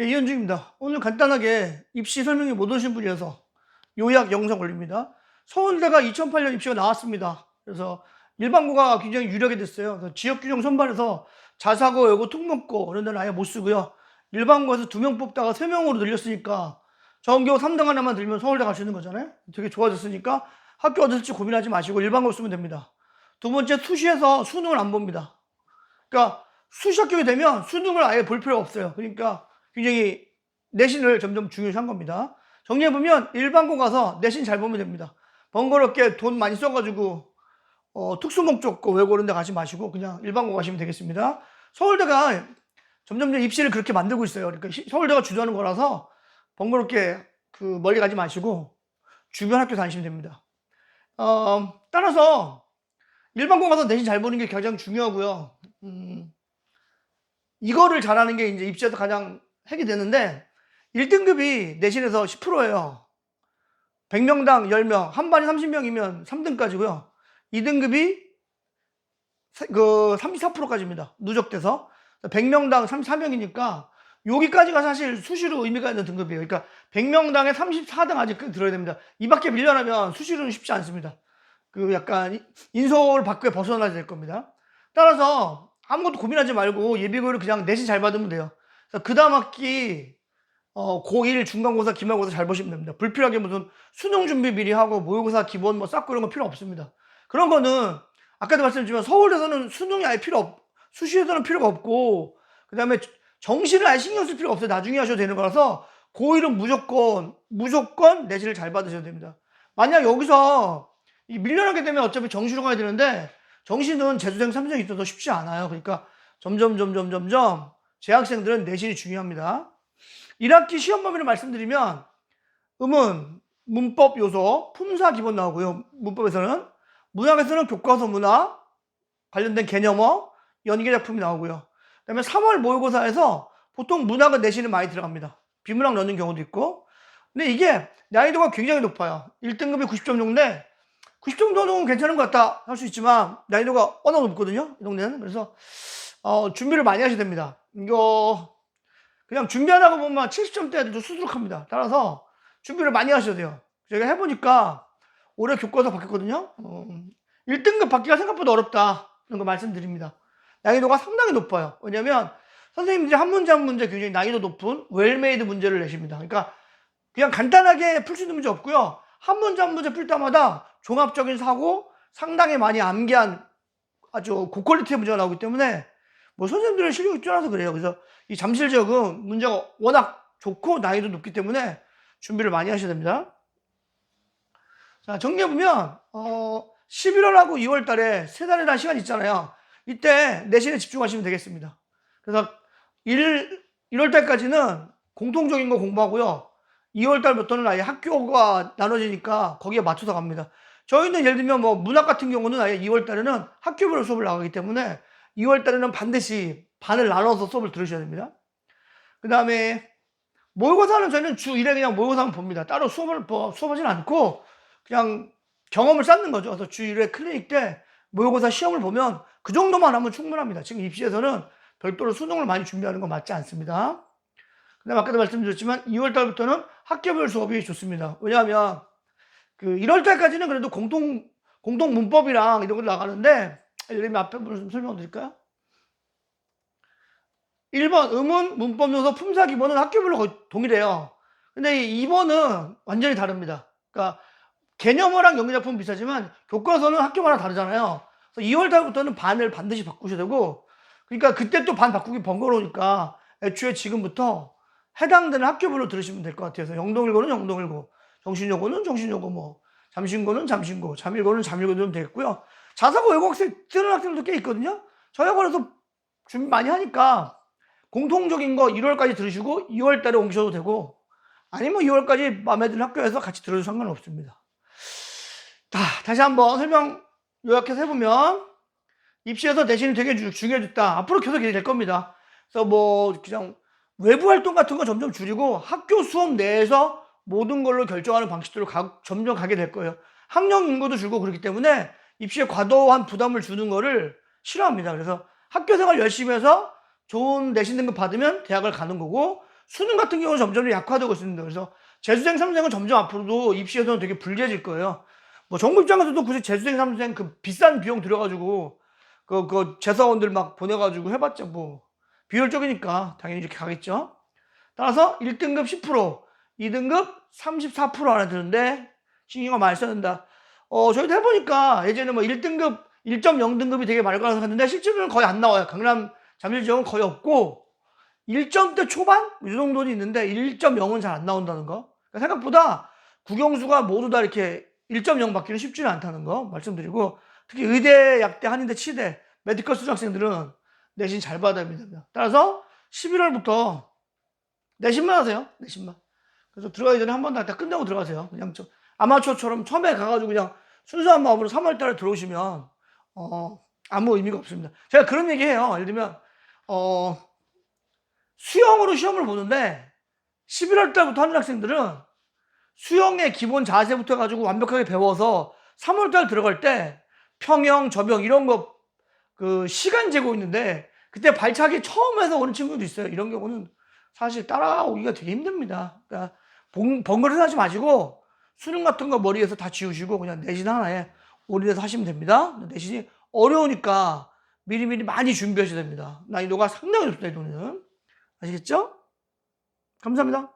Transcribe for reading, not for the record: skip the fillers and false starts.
예, 이현중입니다. 오늘 간단하게 입시 설명이 못 오신 분이어서 요약 영상 올립니다. 서울대가 2008년 입시가 나왔습니다. 그래서 일반고가 굉장히 유리하게 됐어요. 그래서 지역균형 선발해서 자사고, 외고, 특목고 이런 데는 아예 못 쓰고요. 일반고에서 2명 뽑다가 3명으로 늘렸으니까 전교 3등 하나만 들면 서울대 갈 수 있는 거잖아요. 되게 좋아졌으니까 학교 어딜지 고민하지 마시고 일반고 쓰면 됩니다. 두 번째, 수시에서 수능을 안 봅니다. 그러니까 수시 합격이 되면 수능을 아예 볼 필요가 없어요. 그러니까 굉장히 내신을 점점 중요시한 겁니다. 정리해보면 일반고 가서 내신 잘 보면 됩니다. 번거롭게 돈 많이 써가지고 특수 목적고 외고 이런 데 가지 마시고 그냥 일반고 가시면 되겠습니다. 서울대가 점점 입시를 그렇게 만들고 있어요. 그러니까 서울대가 주도하는 거라서 번거롭게 멀리 가지 마시고 주변 학교 다니시면 됩니다. 따라서 일반고 가서 내신 잘 보는 게 가장 중요하고요. 이거를 잘하는 게 이제 입시에서 가장 핵이 되는데 1등급이 내신에서 10%예요. 100명당 10명, 한 반이 30명이면 3등까지고요. 2등급이 34%까지입니다. 누적돼서 100명당 34명이니까 여기까지가 사실 수시로 의미가 있는 등급이에요. 그러니까 100명당에 34등 아직 들어야 됩니다. 이 밖에 밀려나면 수시로는 쉽지 않습니다. 약간 인서울 밖에 벗어나야 될 겁니다. 따라서 아무것도 고민하지 말고 예비고를 그냥 내신 잘 받으면 돼요. 그 다음 학기 고1 중간고사 기말고사 잘 보시면 됩니다. 불필요하게 무슨 수능 준비 미리 하고 모의고사 기본 뭐 쌓고 이런 거 필요 없습니다. 그런 거는 아까도 말씀드렸지만 서울에서는 수능이 아예 수시에서는 필요가 없고 그 다음에 정시를 아예 신경 쓸 필요가 없어요. 나중에 하셔도 되는 거라서 고1은 무조건 내신을 잘 받으셔야 됩니다. 만약 여기서 밀려나게 되면 어차피 정시로 가야 되는데 정시는 재수생 3수생이 있어서 쉽지 않아요. 그러니까 점점 재학생들은 내신이 중요합니다. 1학기 시험 범위를 말씀드리면 음은 문법 요소, 품사 기본 나오고요. 문법에서는 문학에서는 교과서 문화 관련된 개념어, 연계 작품이 나오고요. 그다음에 3월 모의고사에서 보통 문학은 내신이 많이 들어갑니다. 비문학 넣는 경우도 있고. 근데 이게 난이도가 굉장히 높아요. 1등급이 90점 정도인데 90점 정도는 괜찮은 것 같다 할 수 있지만 난이도가 워낙 높거든요. 이 동네는. 그래서 준비를 많이 하셔야 됩니다. 이거 그냥 준비 안 하고 보면 70점대도 수두룩합니다. 따라서 준비를 많이 하셔야 돼요. 제가 해보니까 올해 교과서 바뀌었거든요. 1등급 받기가 생각보다 어렵다 이런 거 말씀드립니다. 난이도가 상당히 높아요. 왜냐면 선생님들이 한 문제 한 문제 굉장히 난이도 높은 웰메이드 문제를 내십니다. 그러니까 그냥 간단하게 풀 수 있는 문제 없고요. 한 문제 한 문제 풀 때마다 종합적인 사고 상당히 많이 암기한 아주 고퀄리티의 문제가 나오기 때문에 뭐 선생님들의 실력이 뛰어나서 그래요. 그래서 이 잠실지역은 문제가 워낙 좋고 난이도 높기 때문에 준비를 많이 하셔야 됩니다. 자, 정리해보면 11월하고 2월 달에 3달이라는 시간이 있잖아요. 이때 내신에 집중하시면 되겠습니다. 그래서 1월 달까지는 공통적인 거 공부하고요. 2월 달부터는 아예 학교가 나눠지니까 거기에 맞춰서 갑니다. 저희는 예를 들면 뭐 문학 같은 경우는 아예 2월 달에는 학교별로 수업을 나가기 때문에 2월 달에는 반드시 반을 나눠서 수업을 들으셔야 됩니다. 그 다음에 모의고사는 저희는 주 1회 그냥 모의고사만 봅니다. 따로 수업하진 않고 그냥 경험을 쌓는 거죠. 그래서 주 1회 클리닉 때 모의고사 시험을 보면 그 정도만 하면 충분합니다. 지금 입시에서는 별도로 수능을 많이 준비하는 건 맞지 않습니다. 그 다음에 아까도 말씀드렸지만 2월 달부터는 학교별 수업이 좋습니다. 왜냐하면 1월 달까지는 그래도 공통 문법이랑 이런 거 나가는데 예를 들면 앞에 좀 설명드릴까요? 1번 음운, 문법 요소, 품사 기본은 학교별로 거의 동일해요. 근데 2번은 완전히 다릅니다. 그러니까 개념어랑 연기작품은 비슷하지만 교과서는 학교마다 다르잖아요. 그래서 2월 달부터는 반을 반드시 바꾸셔야 되고 그러니까 그때 또 반 바꾸기 번거로우니까 애초에 지금부터 해당되는 학교별로 들으시면 될 것 같아요. 그래서 영동일고는 영동일고, 정신여고는 정신여고, 뭐 잠신고는 잠신고, 잠일고는 잠일고 들으면 되겠고요. 자사고 외국학생 뜨는 학생들도 꽤 있거든요. 저희 학원에서 준비 많이 하니까 공통적인 거 1월까지 들으시고 2월 달에 옮기셔도 되고 아니면 2월까지 마음에 드는 학교에서 같이 들어도 상관없습니다. 다시 한번 설명 요약해서 해보면 입시에서 내신이 되게 중요해졌다. 앞으로 계속 이렇게 될 겁니다. 그래서 뭐 그냥 외부 활동 같은 거 점점 줄이고 학교 수업 내에서 모든 걸로 결정하는 방식들로 점점 가게 될 거예요. 학령 인구도 줄고 그렇기 때문에 입시에 과도한 부담을 주는 거를 싫어합니다. 그래서 학교 생활 열심히 해서 좋은 내신 등급 받으면 대학을 가는 거고 수능 같은 경우는 점점 약화되고 있습니다. 그래서 재수생, 삼수생은 점점 앞으로도 입시에서는 되게 불리해질 거예요. 뭐 정부 입장에서도 굳이 재수생, 삼수생 그 비싼 비용 들여가지고 그 재사원들 막 보내가지고 해봤자 뭐 비효율적이니까 당연히 이렇게 가겠죠. 따라서 1등급 10%, 2등급 34% 안에 드는데 신경을 많이 써야 된다. 저희도 해보니까 예전에 뭐 1등급, 1.0등급이 되게 많을 거라고 생각했는데 실제로는 거의 안 나와요. 강남 잠실 지역은 거의 없고 1점대 초반? 이 정도는 있는데 1.0은 잘 안 나온다는 거. 그러니까 생각보다 국영수가 모두 다 이렇게 1.0 받기는 쉽지는 않다는 거 말씀드리고, 특히 의대, 약대, 한의대, 치대, 메디컬 수료학생들은 내신 잘 받아야 됩니다. 따라서 11월부터 내신만 하세요. 내신만. 그래서 들어가기 전에 한 번 다 끝내고 들어가세요. 그냥 아마추어처럼 처음에 가가지고 그냥 순수한 마음으로 3월 달에 들어오시면 아무 의미가 없습니다. 제가 그런 얘기해요. 예를 들면 수영으로 시험을 보는데 11월 달부터 하는 학생들은 수영의 기본 자세부터 해가지고 완벽하게 배워서 3월 달 들어갈 때 평영, 접영 이런 거 그 시간 재고 있는데 그때 발차기 처음 해서 오는 친구도 있어요. 이런 경우는 사실 따라오기가 되게 힘듭니다. 그러니까 번거로워서 하지 마시고 수능 같은 거 머리에서 다 지우시고 그냥 내신 하나에 올인해서 하시면 됩니다. 내신이 어려우니까 미리미리 많이 준비하셔야 됩니다. 난이도가 상당히 높습니다. 이 돈은. 아시겠죠? 감사합니다.